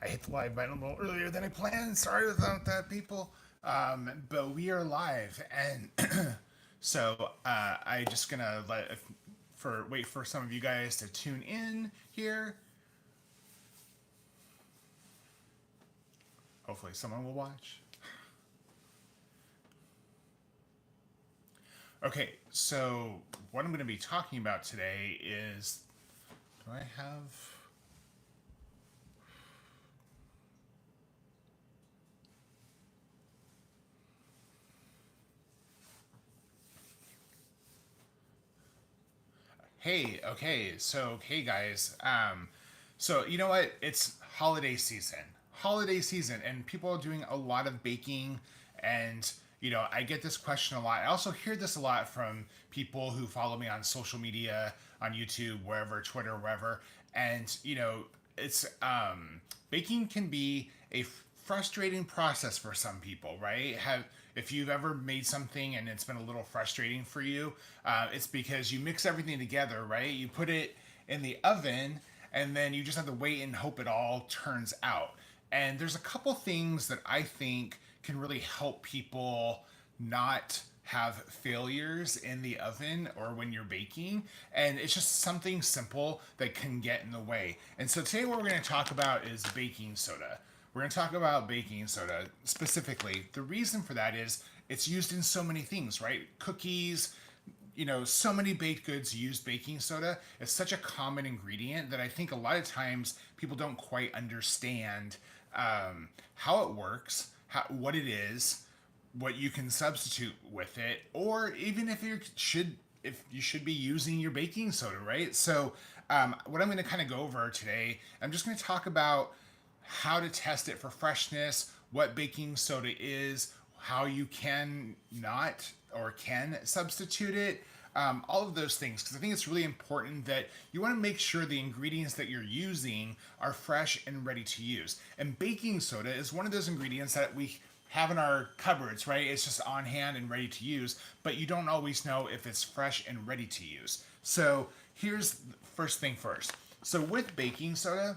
I hit the live button a little earlier than I planned. Sorry about that, people. But we are live, and I just gonna wait for some of you guys to tune in here. Hopefully, someone will watch. Okay, so what I'm going to be talking about today is, do I have? Hey guys. So you know what? It's holiday season. Holiday season, and people are doing a lot of baking, and I get this question a lot. I also hear this a lot from people who follow me on social media, on YouTube, wherever, Twitter, wherever, and it's baking can be a frustrating process for some people, right? Have If you've ever made something and it's been a little frustrating for you, it's because you mix everything together, right? You put it in the oven and then you just have to wait and hope it all turns out. And there's a couple things that I think can really help people not have failures in the oven or when you're baking, and it's just something simple that can get in the way. And so today what we're going to talk about is baking soda. We're going to talk about baking soda specifically. The reason for that is it's used in so many things, right? Cookies, so many baked goods use baking soda. It's such a common ingredient that I think a lot of times people don't quite understand how it works, what it is, what you can substitute with it, or even if you should be using your baking soda, right? So, what I'm going to kind of go over today, I'm just going to talk about how to test it for freshness, what baking soda is, how you can not or can substitute it, all of those things, because I think it's really important that you want to make sure the ingredients that you're using are fresh and ready to use. And baking soda is one of those ingredients that we have in our cupboards, right? It's just on hand and ready to use, but you don't always know if it's fresh and ready to use. So here's the first thing first. So with baking soda,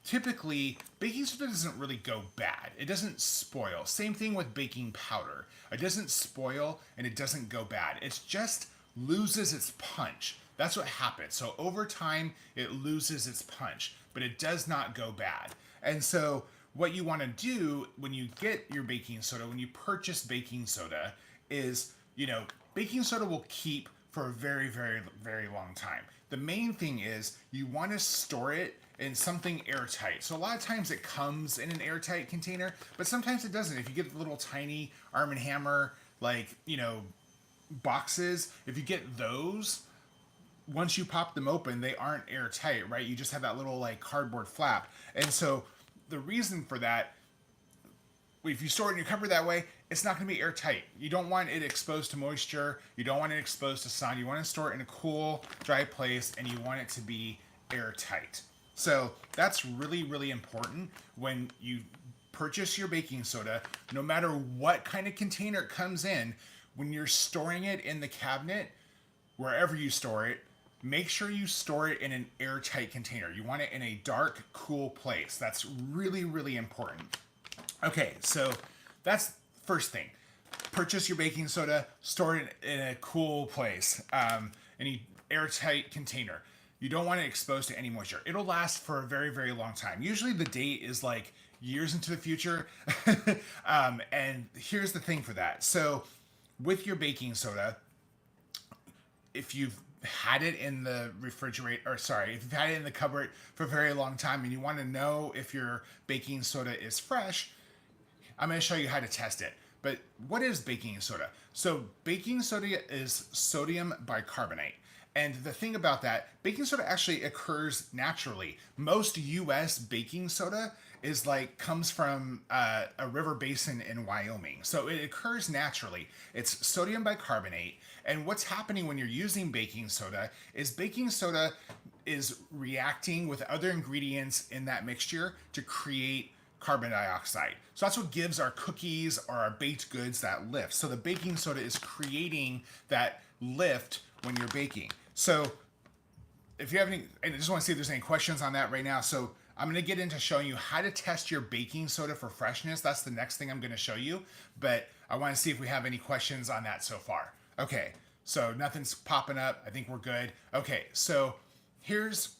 typically baking soda doesn't really go bad. It doesn't spoil. Same thing with baking powder. It doesn't spoil and it doesn't go bad. It just loses its punch. That's what happens. So over time, it loses its punch, but it does not go bad. And so what you want to do when you get your baking soda, when you purchase baking soda, is, baking soda will keep for a very, very, very long time. The main thing is you want to store it in something airtight. So a lot of times it comes in an airtight container, but sometimes it doesn't. If you get the little tiny Arm& and Hammer, boxes, if you get those, once you pop them open, they aren't airtight, right? You just have that little cardboard flap. And so the reason for that, if you store it in your cupboard that way, it's not going to be airtight. You don't want it exposed to moisture. You don't want it exposed to sun. You want to store it in a cool, dry place, and you want it to be airtight. So that's really, really important when you purchase your baking soda. No matter what kind of container it comes in, when you're storing it in the cabinet, wherever you store it, make sure you store it in an airtight container. You want it in a dark, cool place. That's really, really important. Okay, so that's first thing. Purchase your baking soda, store it in a cool place, any airtight container. You don't want it exposed to any moisture. It'll last for a very, very long time. Usually the date is years into the future. And here's the thing for that. So with your baking soda, if you've had it in the if you've had it in the cupboard for a very long time and you want to know if your baking soda is fresh, I'm going to show you how to test it. But what is baking soda? So baking soda is sodium bicarbonate. And the thing about that, baking soda actually occurs naturally. Most US baking soda comes from a river basin in Wyoming. So it occurs naturally. It's sodium bicarbonate. And what's happening when you're using baking soda is reacting with other ingredients in that mixture to create carbon dioxide. So that's what gives our cookies or our baked goods that lift. So the baking soda is creating that lift when you're baking. So if you have any, I just want to see if there's any questions on that right now. So I'm going to get into showing you how to test your baking soda for freshness. That's the next thing I'm going to show you, but I want to see if we have any questions on that so far. Okay, so nothing's popping up. I think we're good. Okay, so here's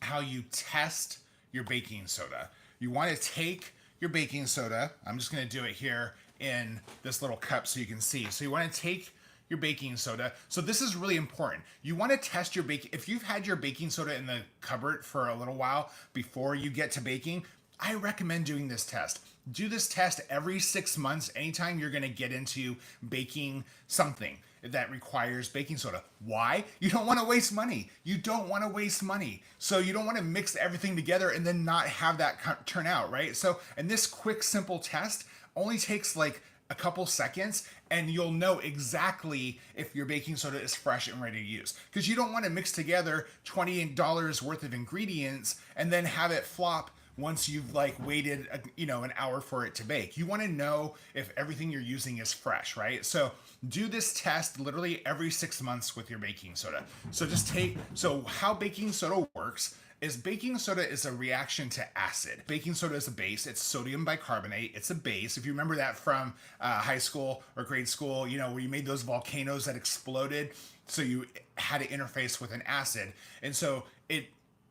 how you test your baking soda. You want to take your baking soda. I'm just going to do it here in this little cup so you can see. So you want to take your baking soda. So this is really important. You want to test your baking. If you've had your baking soda in the cupboard for a little while before you get to baking, I recommend doing this test. Do this test every 6 months, anytime you're going to get into baking something that requires baking soda. Why? You don't want to waste money. You don't want to waste money. So you don't want to mix everything together and then not have that turn out, right? So, and this quick, simple test only takes like a couple seconds, and you'll know exactly if your baking soda is fresh and ready to use. Because you don't want to mix together $20 worth of ingredients and then have it flop once you've like waited an hour for it to bake. You want to know if everything you're using is fresh, right? So do this test literally every 6 months with your baking soda. So how baking soda works is baking soda is a reaction to acid. Baking soda is a base. It's sodium bicarbonate. It's a base. If you remember that from high school or grade school, where you made those volcanoes that exploded, so you had to interface with an acid. And so it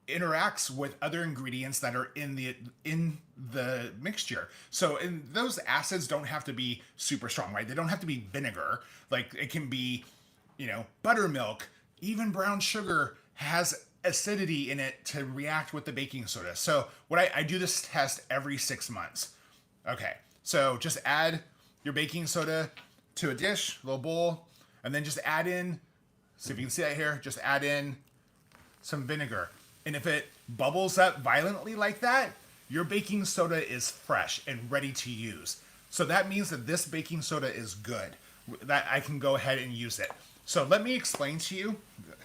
interacts with other ingredients that are in the mixture. So, and those acids don't have to be super strong, right? They don't have to be vinegar. Like it can be, buttermilk, even brown sugar has acidity in it to react with the baking soda. So what I do this test every 6 months. Okay, so just add your baking soda to a dish, a little bowl, and then just add in, see if you can see that here, just add in some vinegar. And if it bubbles up violently like that, your baking soda is fresh and ready to use. So that means that this baking soda is good, that I can go ahead and use it. So let me explain to you.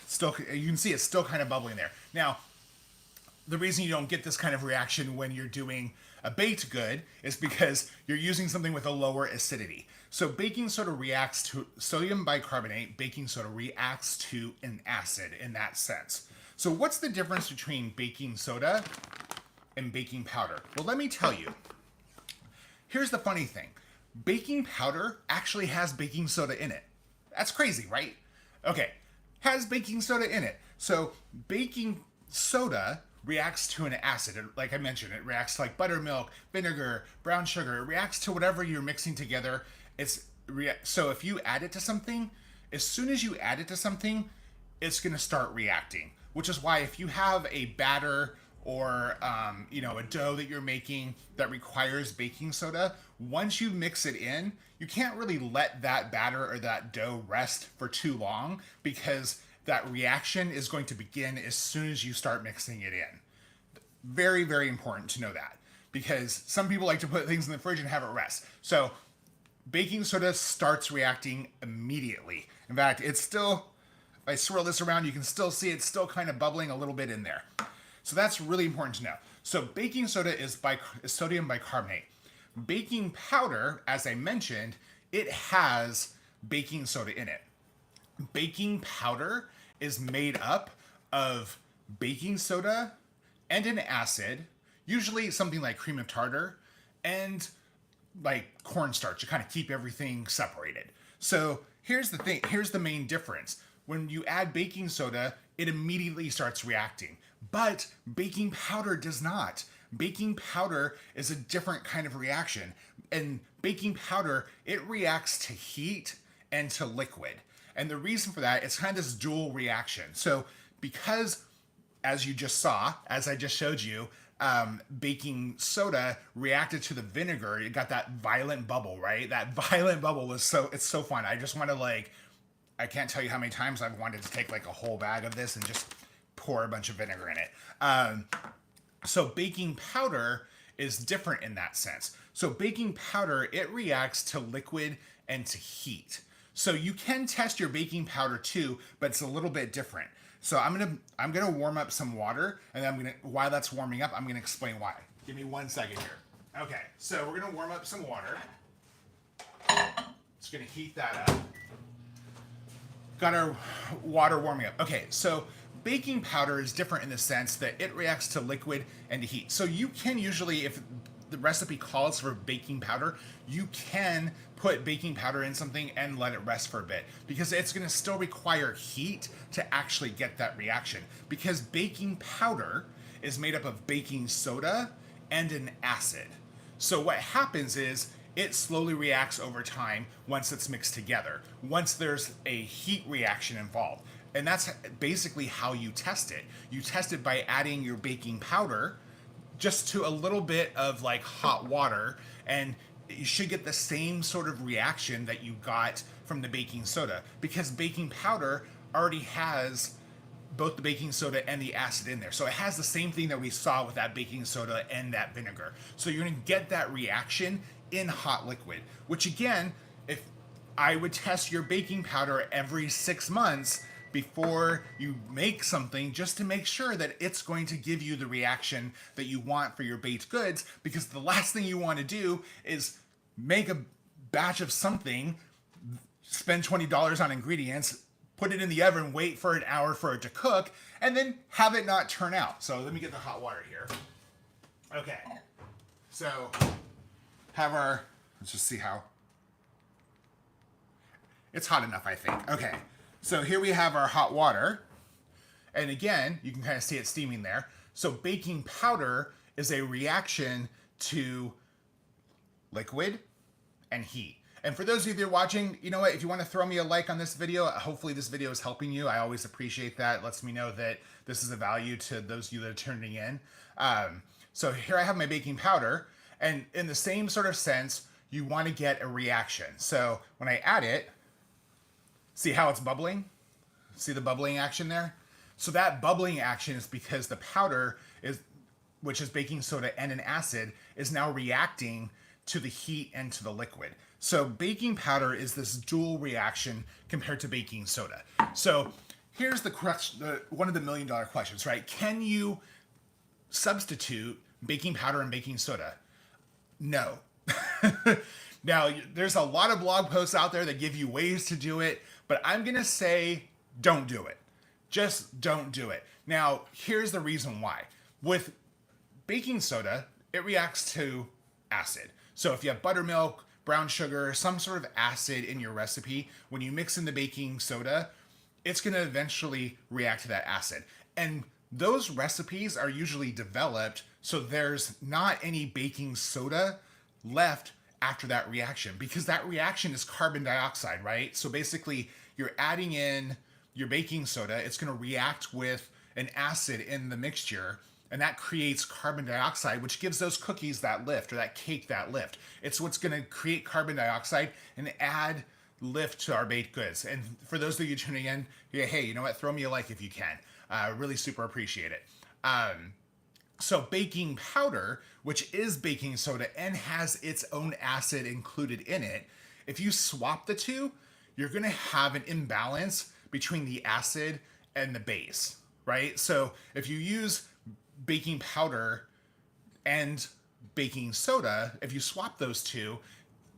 Still, you can see it's still kind of bubbling there. Now, the reason you don't get this kind of reaction when you're doing a baked good is because you're using something with a lower acidity. So baking soda reacts to sodium bicarbonate. Baking soda reacts to an acid in that sense. So what's the difference between baking soda and baking powder? Well, let me tell you. Here's the funny thing. Baking powder actually has baking soda in it. That's crazy, right? Okay, has baking soda in it. So baking soda reacts to an acid. Like I mentioned, it reacts to like buttermilk, vinegar, brown sugar. It reacts to whatever you're mixing together. So if you add it to something, as soon as you add it to something, it's going to start reacting. Which is why if you have a batter or a dough that you're making that requires baking soda, once you mix it in, you can't really let that batter or that dough rest for too long, because that reaction is going to begin as soon as you start mixing it in. Very, very important to know that, because some people like to put things in the fridge and have it rest. So baking soda starts reacting immediately. In fact, it's still, if I swirl this around, you can still see it's still kind of bubbling a little bit in there. So that's really important to know. So baking soda is sodium bicarbonate. Baking powder, as I mentioned, it has baking soda in it. Baking powder is made up of baking soda and an acid, usually something like cream of tartar, and like cornstarch to kind of keep everything separated. So here's the thing, here's the main difference. When you add baking soda, it immediately starts reacting. But baking powder does not. Baking powder is a different kind of reaction. And baking powder, it reacts to heat and to liquid. And the reason for that, it's kind of this dual reaction. So because, as you just saw, as I just showed you, baking soda reacted to the vinegar, it got that violent bubble, right? That violent bubble was it's so fun. I just want to I can't tell you how many times I've wanted to take like a whole bag of this and just pour a bunch of vinegar in it. So baking powder is different in that sense. So baking powder, it reacts to liquid and to heat. So you can test your baking powder too, but it's a little bit different. So I'm gonna warm up some water, and then while that's warming up, I'm gonna explain why. Give me 1 second here. Okay, so we're gonna warm up some water. Just gonna heat that up. Got our water warming up. Okay, so baking powder is different in the sense that it reacts to liquid and to heat. So you can usually, if the recipe calls for baking powder, you can put baking powder in something and let it rest for a bit, because it's going to still require heat to actually get that reaction, because baking powder is made up of baking soda and an acid. So what happens is it slowly reacts over time once it's mixed together, once there's a heat reaction involved. And that's basically how you test it. You test it by adding your baking powder just to a little bit of like hot water, and you should get the same sort of reaction that you got from the baking soda, because baking powder already has both the baking soda and the acid in there. So it has the same thing that we saw with that baking soda and that vinegar. So you're going to get that reaction in hot liquid, which again, if I would test your baking powder every 6 months before you make something, just to make sure that it's going to give you the reaction that you want for your baked goods, because the last thing you want to do is make a batch of something, spend $20 on ingredients, put it in the oven, wait for an hour for it to cook, and then have it not turn out. So let me get the hot water here. Okay. So have our, let's just see how. It's hot enough, I think. Okay. So here we have our hot water. And again, you can kind of see it steaming there. So baking powder is a reaction to liquid and heat. And for those of you that are watching, you know what, if you want to throw me a like on this video, hopefully this video is helping you. I always appreciate that. It lets me know that this is a value to those of you that are tuning in. So here I have my baking powder, and in the same sort of sense, you want to get a reaction. So when I add it, see how it's bubbling? See the bubbling action there? So that bubbling action is because the powder is, which is baking soda and an acid, is now reacting to the heat and to the liquid. So baking powder is this dual reaction compared to baking soda. So here's the question, one of the $1 million questions, right? Can you substitute baking powder and baking soda? No. Now, there's a lot of blog posts out there that give you ways to do it, but I'm going to say don't do it. Just don't do it. Now, here's the reason why. With baking soda, it reacts to acid. So if you have buttermilk, brown sugar, some sort of acid in your recipe, when you mix in the baking soda, it's going to eventually react to that acid. And those recipes are usually developed so there's not any baking soda left after that reaction, because that reaction is carbon dioxide, right? So basically, you're adding in your baking soda, it's going to react with an acid in the mixture, and that creates carbon dioxide, which gives those cookies that lift, or that cake that lift. It's what's going to create carbon dioxide and add lift to our baked goods. And for those of you tuning in, yeah, hey, you know what? Throw me a like if you can. Really super appreciate it. So baking powder, which is baking soda and has its own acid included in it, if you swap the two, you're going to have an imbalance between the acid and the base, right? So if you use baking powder and baking soda, if you swap those two,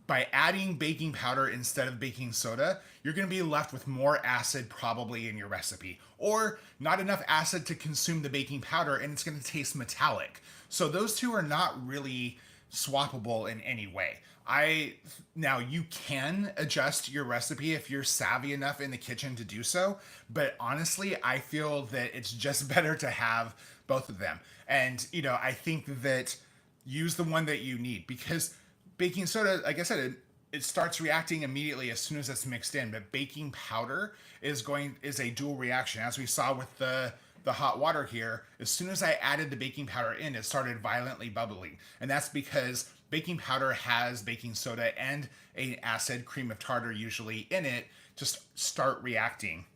by adding baking powder instead of baking soda, you're going to be left with more acid probably in your recipe, or not enough acid to consume the baking powder, and it's going to taste metallic. So those two are not really swappable in any way. Now you can adjust your recipe if you're savvy enough in the kitchen to do so, but honestly, I feel that it's just better to have both of them. And, you know, I think that use the one that you need, because baking soda, like I said, it starts reacting immediately as soon as it's mixed in, but baking powder is a dual reaction. As we saw with the hot water here, as soon as I added the baking powder in, it started violently bubbling. And that's because baking powder has baking soda and an acid, cream of tartar usually, in it to start reacting.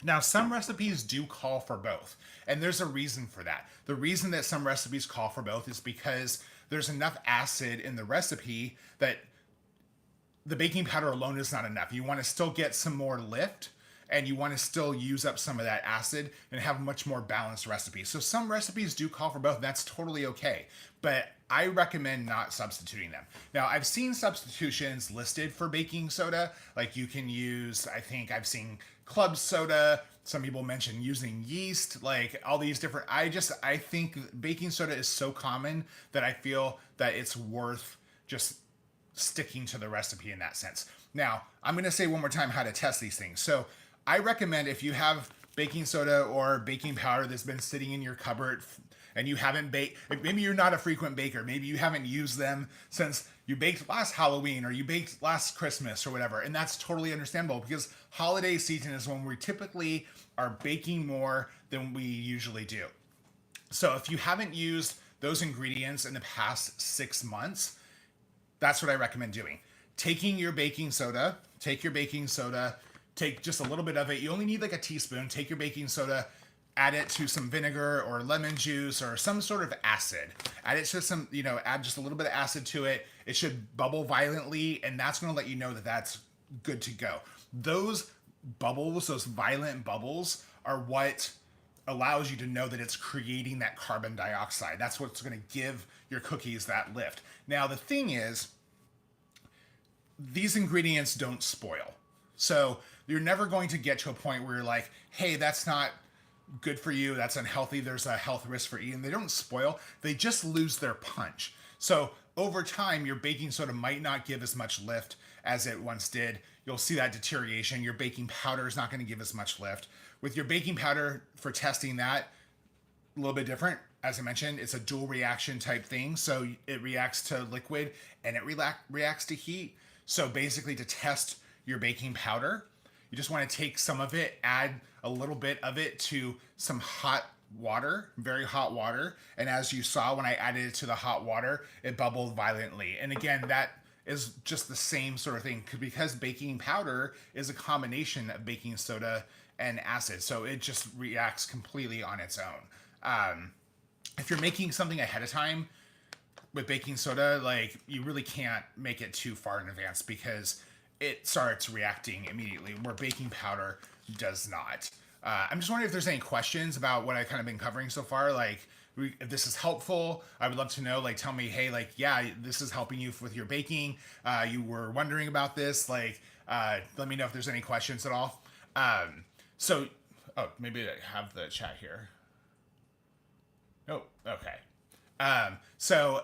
Now, some recipes do call for both, and there's a reason for that. The reason that some recipes call for both is because there's enough acid in the recipe that the baking powder alone is not enough. You want to still get some more lift, and you want to still use up some of that acid and have a much more balanced recipe. So some recipes do call for both, and that's totally okay. But I recommend not substituting them. Now, I've seen substitutions listed for baking soda. Like you can use, I think I've seen club soda. Some people mention using yeast, like all these different. I think baking soda is so common that I feel that it's worth just sticking to the recipe in that sense. Now, I'm going to say one more time how to test these things. So, I recommend if you have baking soda or baking powder that's been sitting in your cupboard and you haven't baked, maybe you're not a frequent baker, maybe you haven't used them since you baked last Halloween or you baked last Christmas or whatever, and that's totally understandable because holiday season is when we typically are baking more than we usually do. So if you haven't used those ingredients in the past 6 months, that's what I recommend doing. Taking your baking soda, take just a little bit of it. You only need like a teaspoon. Take your baking soda, add it to some vinegar or lemon juice or some sort of acid. Add it to some, add just a little bit of acid to it. It should bubble violently, and that's going to let you know that that's good to go. Those bubbles, those violent bubbles, are what allows you to know that it's creating that carbon dioxide. That's what's going to give your cookies that lift. Now, the thing is, these ingredients don't spoil. So you're never going to get to a point where you're like, hey, that's not good for you, that's unhealthy, there's a health risk for eating. They don't spoil, they just lose their punch. So over time, your baking soda might not give as much lift as it once did. You'll see that deterioration. Your baking powder is not going to give as much lift. With your baking powder, for testing that, a little bit different. As I mentioned, it's a dual reaction type thing. So it reacts to liquid and it reacts to heat. So basically, to test your baking powder, you just want to take some of it, add a little bit of it to some hot water, very hot water. And as you saw, when I added it to the hot water, it bubbled violently. And again, that is just the same sort of thing because baking powder is a combination of baking soda and acid. So it just reacts completely on its own. If you're making something ahead of time with baking soda, like you really can't make it too far in advance because it starts reacting immediately, where baking powder does not. I'm just wondering if there's any questions about what I've kind of been covering so far. Like, if this is helpful, I would love to know. Like, tell me, hey, like, yeah, this is helping you with your baking. You were wondering about this. Like, let me know if there's any questions at all. Maybe I have the chat here. Oh, okay. So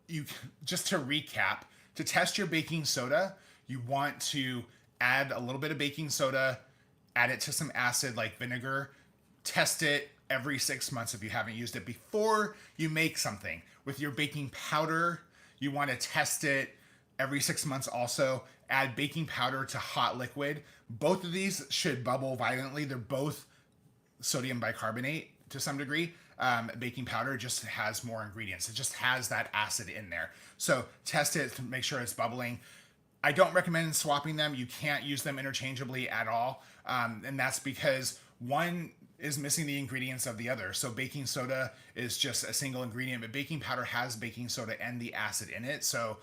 you just to recap, to test your baking soda, you want to add a little bit of baking soda, add it to some acid like vinegar, test it every 6 months if you haven't used it before you make something. With your baking powder, you want to test it every 6 months also. Add baking powder to hot liquid. Both of these should bubble violently. They're both sodium bicarbonate to some degree. Baking powder just has more ingredients. It just has that acid in there. So test it to make sure it's bubbling. I don't recommend swapping them. You can't use them interchangeably at all. And that's because one is missing the ingredients of the other. So baking soda is just a single ingredient, but baking powder has baking soda and the acid in it. So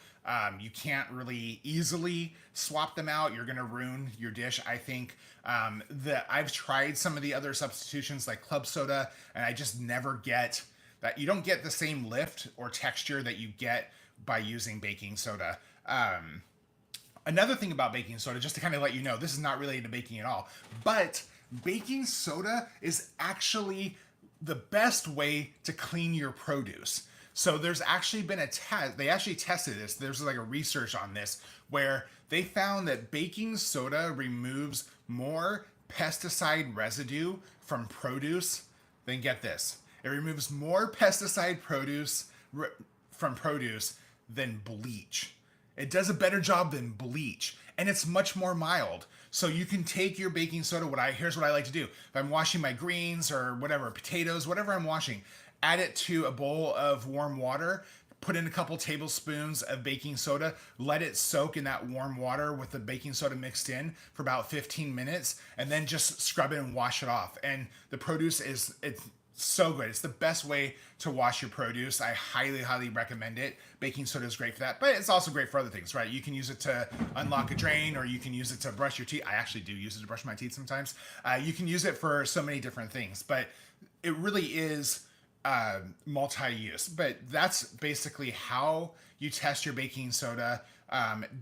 you can't really easily swap them out. You're going to ruin your dish. I think that I've tried some of the other substitutions like club soda, and I just never get that. You don't get the same lift or texture that you get by using baking soda. Another thing about baking soda, just to kind of let you know, this is not related to baking at all, but baking soda is actually the best way to clean your produce. So there's actually been a test, they actually tested this, there's like a research on this, where they found that baking soda removes more pesticide residue from produce than, get this, it removes more pesticide from produce than bleach. It does a better job than bleach, and it's much more mild. So you can take your baking soda. Here's what I like to do. If I'm washing my greens or whatever, potatoes, whatever I'm washing, add it to a bowl of warm water, put in a couple tablespoons of baking soda, let it soak in that warm water with the baking soda mixed in for about 15 minutes, and then just scrub it and wash it off. And the produce it's so good. It's the best way to wash your produce. I highly, highly recommend it. Baking soda is great for that, but it's also great for other things, right? You can use it to unlock a drain, or you can use it to brush your teeth. I actually do use it to brush my teeth sometimes. You can use it for so many different things, but it really is multi-use. But that's basically how you test your baking soda.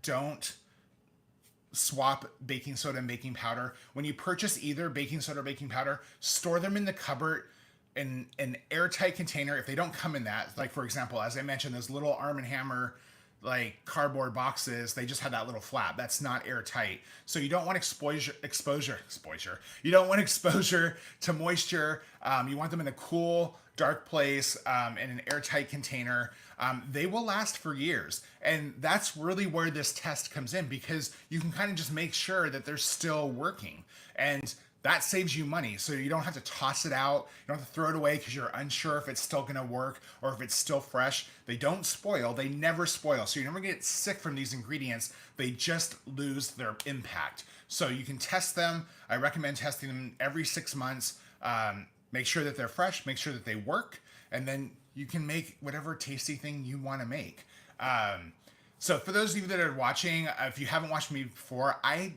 Don't swap baking soda and baking powder. When you purchase either baking soda or baking powder, store them in the cupboard in an airtight container. If they don't come in that, like for example, as I mentioned, those little Arm & Hammer like cardboard boxes, they just had that little flap. That's not airtight. So you don't want exposure. You don't want exposure to moisture. You want them in a cool, dark place, in an airtight container. They will last for years. And that's really where this test comes in, because you can kind of just make sure that they're still working. And that saves you money. So you don't have to toss it out. You don't have to throw it away because you're unsure if it's still going to work or if it's still fresh. They don't spoil. They never spoil. So you never get sick from these ingredients. They just lose their impact. So you can test them. I recommend testing them every 6 months. Make sure that they're fresh. Make sure that they work. And then you can make whatever tasty thing you want to make. So for those of you that are watching, if you haven't watched me before, I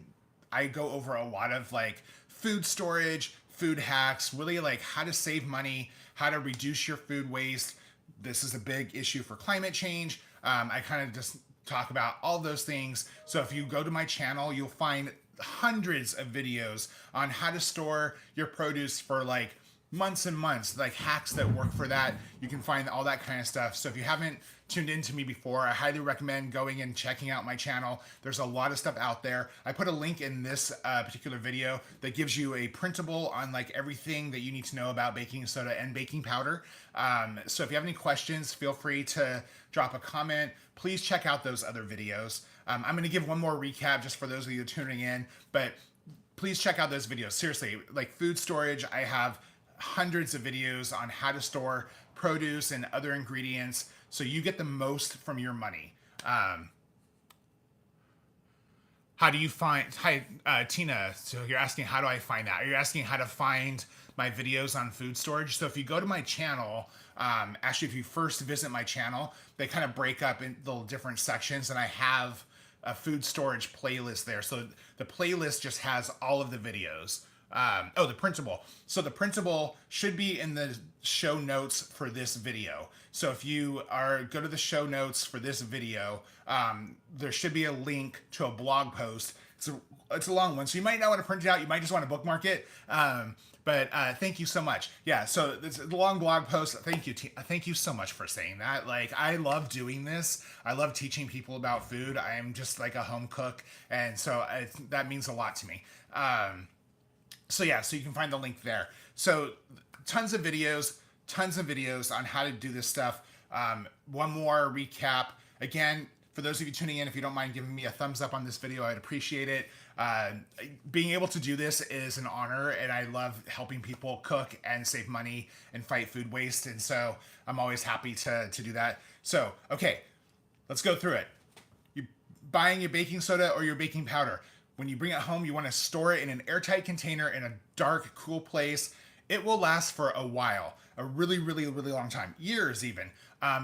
go over a lot of like food storage, food hacks, really like how to save money, how to reduce your food waste. This is a big issue for climate change. I kind of just talk about all those things. So if you go to my channel, you'll find hundreds of videos on how to store your produce for like months and months, like hacks that work for that. You can find all that kind of stuff. So if you haven't tuned into me before, I highly recommend going and checking out my channel. There's a lot of stuff out there. I put a link in this particular video that gives you a printable on like everything that you need to know about baking soda and baking powder. So if you have any questions, feel free to drop a comment. Please check out those other videos. I'm going to give one more recap just for those of you tuning in, but please check out those videos. Seriously, like food storage, I have hundreds of videos on how to store produce and other ingredients so you get the most from your money. How do you find, hi, Tina, so you're asking how do I find that? Are you asking how to find my videos on food storage? So if you go to my channel, actually if you first visit my channel, they kind of break up in little different sections, and I have a food storage playlist there. So the playlist just has all of the videos. The printable. So the printable should be in the show notes for this video. So if you go to the show notes for this video, there should be a link to a blog post. It's a long one, so you might not want to print it out. You might just want to bookmark it. But thank you so much. Yeah, so it's a long blog post. Thank you so much for saying that. Like, I love doing this. I love teaching people about food. I am just like a home cook, and so that means a lot to me. So yeah, so you can find the link there. So tons of videos on how to do this stuff. One more recap. Again, for those of you tuning in, if you don't mind giving me a thumbs up on this video, I'd appreciate it. Being able to do this is an honor, and I love helping people cook and save money and fight food waste. And so I'm always happy to do that. So, okay, let's go through it. You're buying your baking soda or your baking powder. When you bring it home, you want to store it in an airtight container in a dark, cool place. It will last for a while, a really, really, really long time, years even.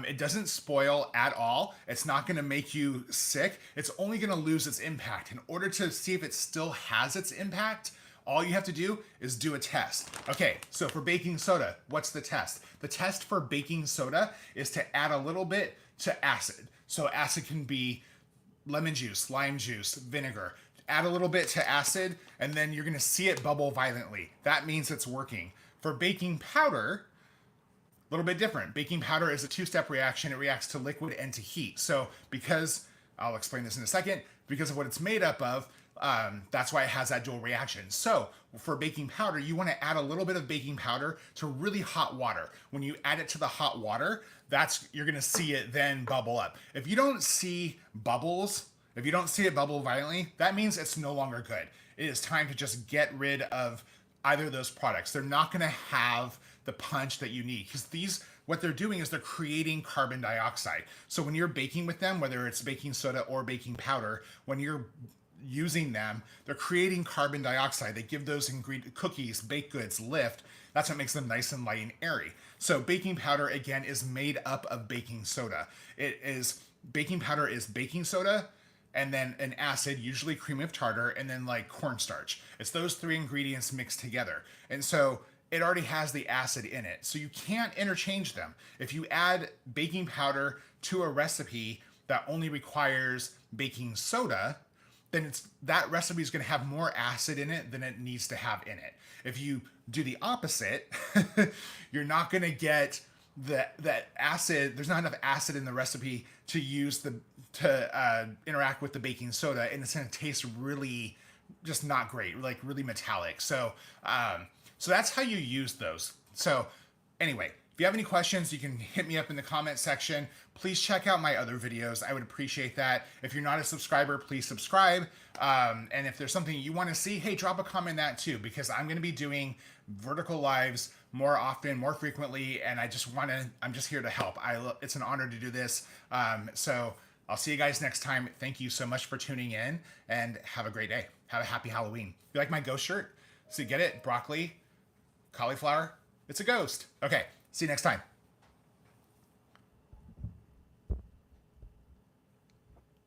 It doesn't spoil at all. It's not going to make you sick. It's only going to lose its impact. In order to see if it still has its impact, all you have to do is do a test. Okay, so for baking soda, what's the test? The test for baking soda is to add a little bit to acid. So acid can be lemon juice, lime juice, vinegar. Add a little bit to acid, and then you're gonna see it bubble violently. That means it's working. For baking powder, a little bit different. Baking powder is a two-step reaction. It reacts to liquid and to heat. So because, I'll explain this in a second, because of what it's made up of, that's why it has that dual reaction. So for baking powder, you wanna add a little bit of baking powder to really hot water. When you add it to the hot water, you're gonna see it then bubble up. If you don't see bubbles, if you don't see it bubble violently, that means it's no longer good. It is time to just get rid of either of those products. They're not gonna have the punch that you need, because what they're doing is they're creating carbon dioxide. So when you're baking with them, whether it's baking soda or baking powder, when you're using them, they're creating carbon dioxide. They give those cookies, baked goods lift. That's what makes them nice and light and airy. So baking powder, again, is made up of baking soda. Baking powder is baking soda, and then an acid, usually cream of tartar, and then like cornstarch. It's those three ingredients mixed together. And so it already has the acid in it. So you can't interchange them. If you add baking powder to a recipe that only requires baking soda, then that recipe is going to have more acid in it than it needs to have in it. If you do the opposite, you're not going to get that acid. There's not enough acid in the recipe to interact with the baking soda, and it's going to taste really just not great, like really metallic. So so that's how you use those. So anyway, if you have any questions, you can hit me up in the comment section. Please check out my other videos. I would appreciate that. If you're not a subscriber, please subscribe. And if there's something you want to see, hey, drop a comment that too, because I'm going to be doing vertical lives more often, more frequently, and I'm just here to help. It's an honor to do this. So I'll see you guys next time. Thank you so much for tuning in, and have a great day. Have a happy Halloween. You like my ghost shirt? So you get it? Broccoli, cauliflower. It's a ghost. Okay. See you next time.